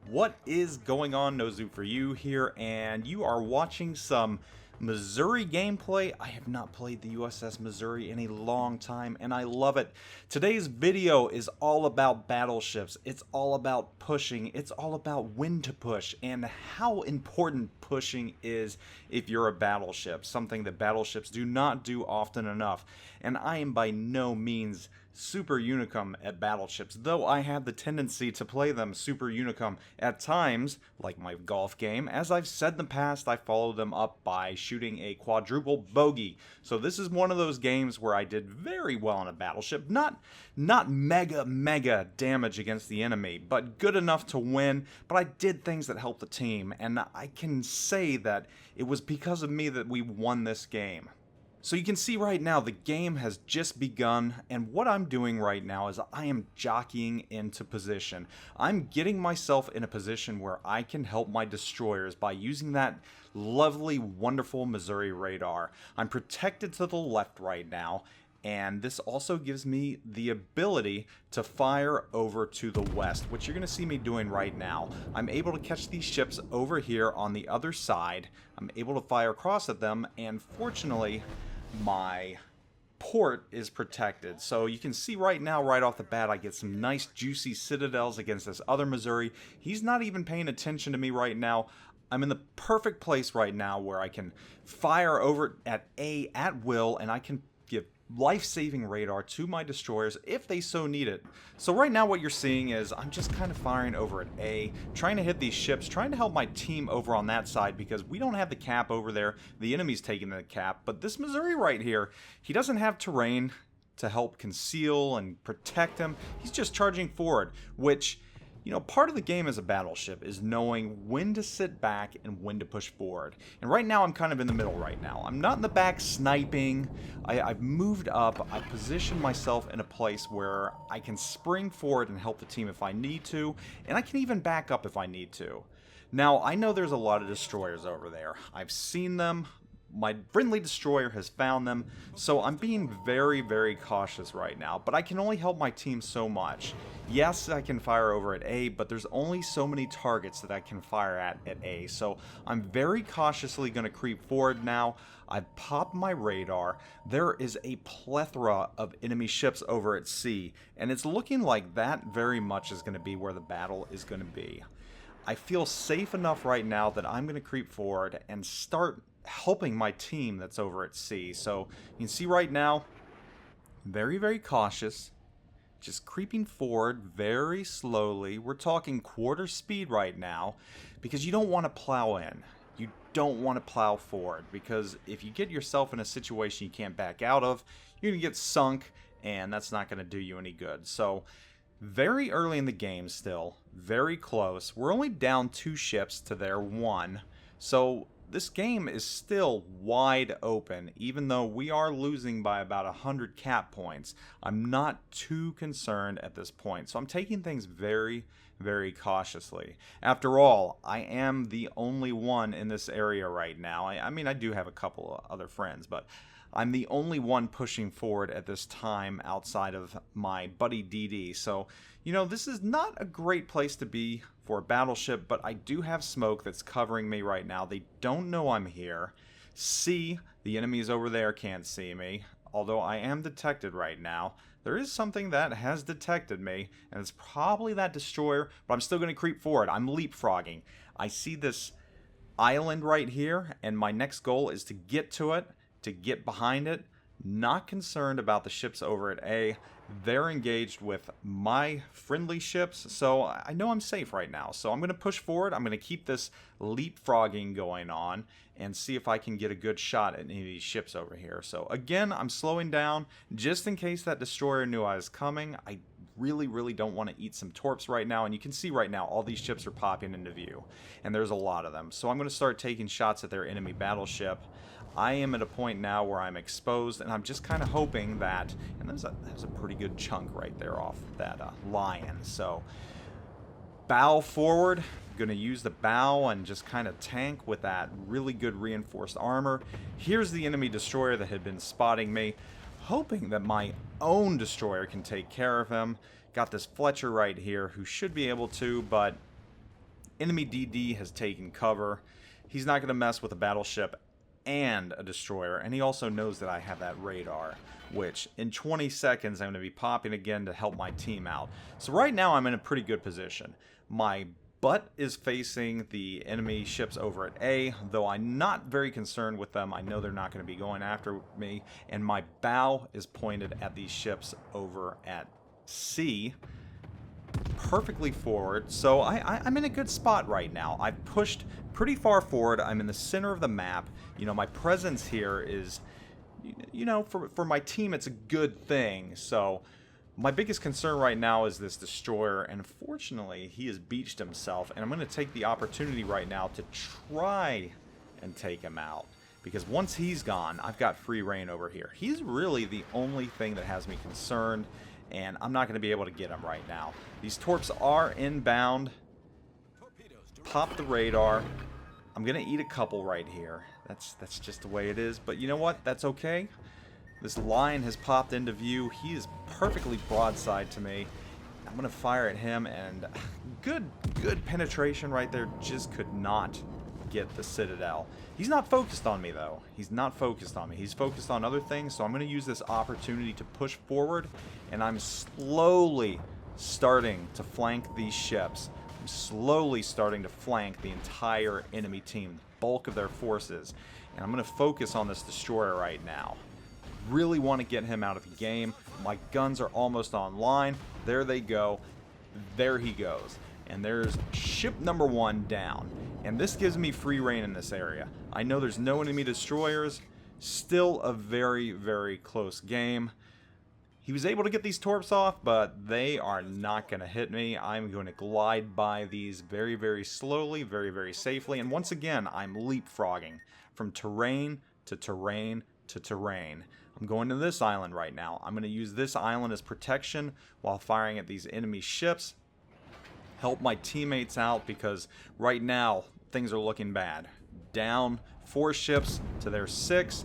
What is going on? NoZoupForYou here, and you are watching some Missouri gameplay. I have not played the USS Missouri in a long time, and I love it. Today's video is all about battleships. It's all about pushing. It's all about when to push and how important pushing is if you're a battleship, something that battleships do not do often enough. And I am by no means super unicum at battleships, though I have the tendency to play them super unicum at times, like my golf game. As I've said in the past, I follow them up by shooting a quadruple bogey. So this is one of those games where I did very well on a battleship. Not mega damage against the enemy, but good enough to win. But I did things that helped the team, and I can say that it was because of me that we won this game. So you can see right now the game has just begun, and what I'm doing right now is I am jockeying into position. I'm getting myself in a position where I can help my destroyers by using that lovely, wonderful Missouri radar. I'm protected to the left right now, and this also gives me the ability to fire over to the west, which you're going to see me doing right now. I'm able to catch these ships over here on the other side. I'm able to fire across at them, and fortunately, my port is protected. So you can see right now, right off the bat, I get some nice juicy citadels against this other Missouri. He's not even paying attention to me right now. I'm in the perfect place right now where I can fire over at A at will, and I can give life-saving radar to my destroyers if they so need it. So right now what you're seeing is I'm just kind of firing over at A, trying to hit these ships, trying to help my team over on that side because we don't have the cap over there. The enemy's taking the cap, but this Missouri right here, he doesn't have terrain to help conceal and protect him. He's just charging forward, which, you know, part of the game as a battleship is knowing when to sit back and when to push forward. And right now I'm kind of in the middle right now. I'm not in the back sniping. I've moved up. I've positioned myself in a place where I can spring forward and help the team if I need to. And I can even back up if I need to. Now, I know there's a lot of destroyers over there. I've seen them. My friendly destroyer has found them, so I'm being very cautious right now, but I can only help my team so much. Yes, I can fire over at A, but there's only so many targets that I can fire at A, so I'm very cautiously going to creep forward now. I've popped my radar. There is a plethora of enemy ships over at C, and it's looking like that very much is going to be where the battle is going to be. I feel safe enough right now that I'm going to creep forward and start helping my team that's over at C. So you can see right now, very cautious, just creeping forward very slowly. We're talking quarter speed right now because you don't want to plow in. You don't want to plow forward because if you get yourself in a situation you can't back out of, you're going to get sunk, and that's not going to do you any good. So very early in the game still, very close. We're only down 2 ships to their 1. So this game is still wide open, even though we are losing by about 100 cap points. I'm not too concerned at this point, so I'm taking things very cautiously. After all, I am the only one in this area right now. I mean, I do have a couple of other friends, but I'm the only one pushing forward at this time outside of my buddy DD. So, you know, this is not a great place to be for a battleship, but I do have smoke that's covering me right now. They don't know I'm here. C, the enemies over there can't see me, although I am detected right now. There is something that has detected me, and it's probably that destroyer, but I'm still going to creep forward. I'm leapfrogging. I see this island right here, and my next goal is to get to it, to get behind it. Not concerned about the ships over at A. They're engaged with my friendly ships, so I know I'm safe right now. So I'm going to push forward. I'm going to keep this leapfrogging going on and see if I can get a good shot at any of these ships over here. So again, I'm slowing down just in case that destroyer knew I was coming. I really don't want to eat some torps right now, and you can see right now all these ships are popping into view, and there's a lot of them. So I'm going to start taking shots at their enemy battleship. I am at a point now where I'm exposed, and I'm just kind of hoping that, and there's a pretty good chunk right there off that lion. So bow forward, going to use the bow and just kind of tank with that really good reinforced armor. Here's the enemy destroyer that had been spotting me, hoping that my own destroyer can take care of him. Got this Fletcher right here who should be able to, but Enemy DD has taken cover. He's not going to mess with a battleship and a destroyer, and he also knows that I have that radar, which in 20 seconds I'm going to be popping again to help my team out. So right now I'm in a pretty good position. My butt is facing the enemy ships over at A, though I'm not very concerned with them. I know they're not going to be going after me, and my bow is pointed at these ships over at C, perfectly forward. So I'm in a good spot right now. I've pushed pretty far forward. I'm in the center of the map. You know, my presence here is, you know, for my team, it's a good thing. So my biggest concern right now is this destroyer, and unfortunately, he has beached himself, and I'm going to take the opportunity right now to try and take him out. Because once he's gone, I've got free reign over here. He's really the only thing that has me concerned, and I'm not going to be able to get him right now. These torps are inbound. Pop the radar. I'm going to eat a couple right here. That's just the way it is. But you know what? That's okay. This line has popped into view. He is perfectly broadside to me. I'm going to fire at him, and good penetration right there. Just could not get the Citadel. He's not focused on me, though. He's not focused on me. He's focused on other things, so I'm going to use this opportunity to push forward, and I'm slowly starting to flank these ships. I'm slowly starting to flank the entire enemy team, the bulk of their forces, and I'm going to focus on this destroyer right now. Really want to get him out of the game. My guns are almost online. There they go. There he goes. And there's ship number 1 down. And this gives me free reign in this area. I know there's no enemy destroyers. Still a very, very close game. He was able to get these torps off, but they are not going to hit me. I'm going to glide by these very, very slowly, very, very safely. And once again, I'm leapfrogging from terrain to terrain to terrain. I'm going to this island right now. I'm going to use this island as protection while firing at these enemy ships. Help my teammates out, because right now things are looking bad. Down 4 ships to their 6.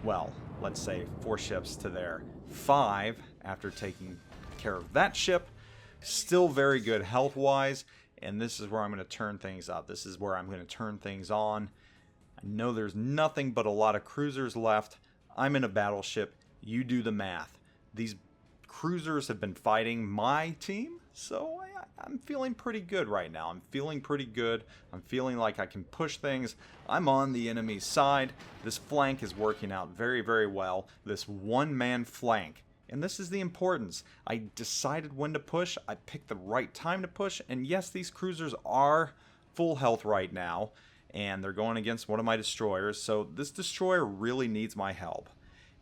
Well, let's say 4 ships to their 5 after taking care of that ship. Still very good health-wise, and this is where I'm going to turn things up. This is where I'm going to turn things on. I know there's nothing but a lot of cruisers left. I'm in a battleship. You do the math. These cruisers have been fighting my team, so I'm feeling pretty good right now. I'm feeling pretty good. I'm feeling like I can push things. I'm on the enemy's side. This flank is working out very, very well. This one-man flank. And this is the importance. I decided when to push. I picked the right time to push. And yes, these cruisers are full health right now, and they're going against one of my destroyers. So this destroyer really needs my help.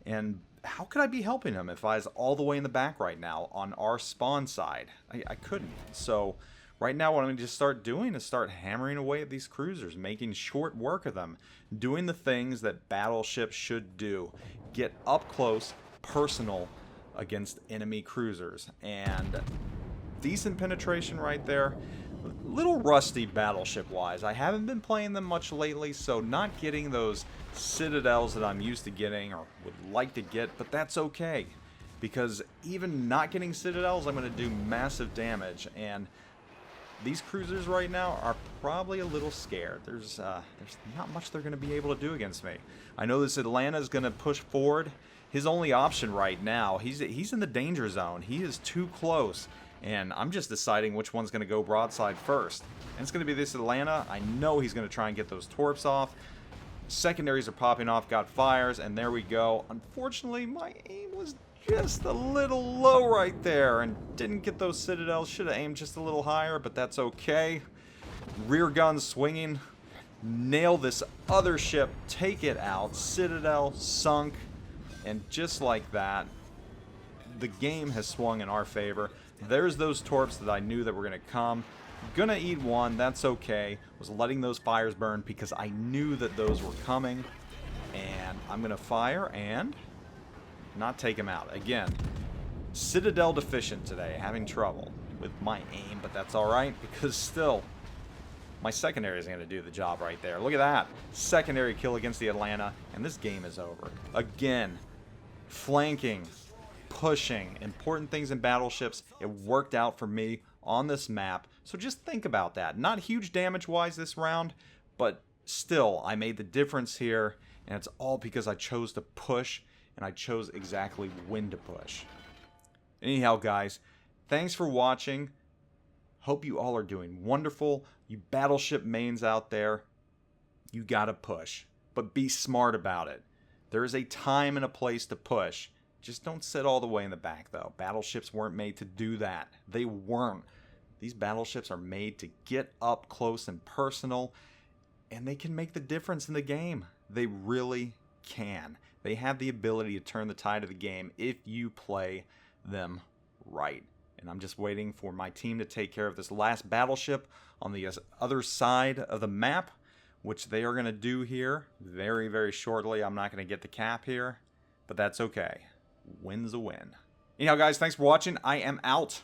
And how could I be helping him if I was all the way in the back right now on our spawn side? I couldn't. So right now what I'm going to just start doing is start hammering away at these cruisers, making short work of them, doing the things that battleships should do. Get up close, personal against enemy cruisers. And decent penetration right there. Little rusty battleship wise. I haven't been playing them much lately, so not getting those citadels that I'm used to getting or would like to get, but that's okay, because even not getting citadels, I'm going to do massive damage. And these cruisers right now are probably a little scared. There's not much they're going to be able to do against me. I know this Atlanta is going to push forward. His only option right now, he's in the danger zone. He is too close. And I'm just deciding which one's going to go broadside first. And it's going to be this Atlanta. I know he's going to try and get those torps off. Secondaries are popping off, got fires, and there we go. Unfortunately, my aim was just a little low right there and didn't get those citadels. Should have aimed just a little higher, but that's okay. Rear gun swinging. Nail this other ship. Take it out. Citadel sunk. And just like that, the game has swung in our favor. There's those torps that I knew that were going to come. Gonna eat one, that's okay. Was letting those fires burn because I knew that those were coming. And I'm going to fire and not take him out. Again, Citadel deficient today. Having trouble with my aim, but that's alright because still, my secondary is going to do the job right there. Look at that. Secondary kill against the Atlanta, and this game is over. Again, flanking, pushing, important things in battleships. It worked out for me on this map, So just think about that. Not huge damage-wise this round, but still, I made the difference here, and it's all because I chose to push, and I chose exactly when to push. Anyhow, guys, thanks for watching. Hope you all are doing wonderful. You battleship mains out there, you gotta push, but be smart about it. There is a time and a place to push. Just don't sit all the way in the back, though. Battleships weren't made to do that. They weren't. These battleships are made to get up close and personal, and they can make the difference in the game. They really can. They have the ability to turn the tide of the game if you play them right. And I'm just waiting for my team to take care of this last battleship on the other side of the map, which they are going to do here very, very shortly. I'm not going to get the cap here, but that's okay. Win's a win. Anyhow, guys, thanks for watching. I am out.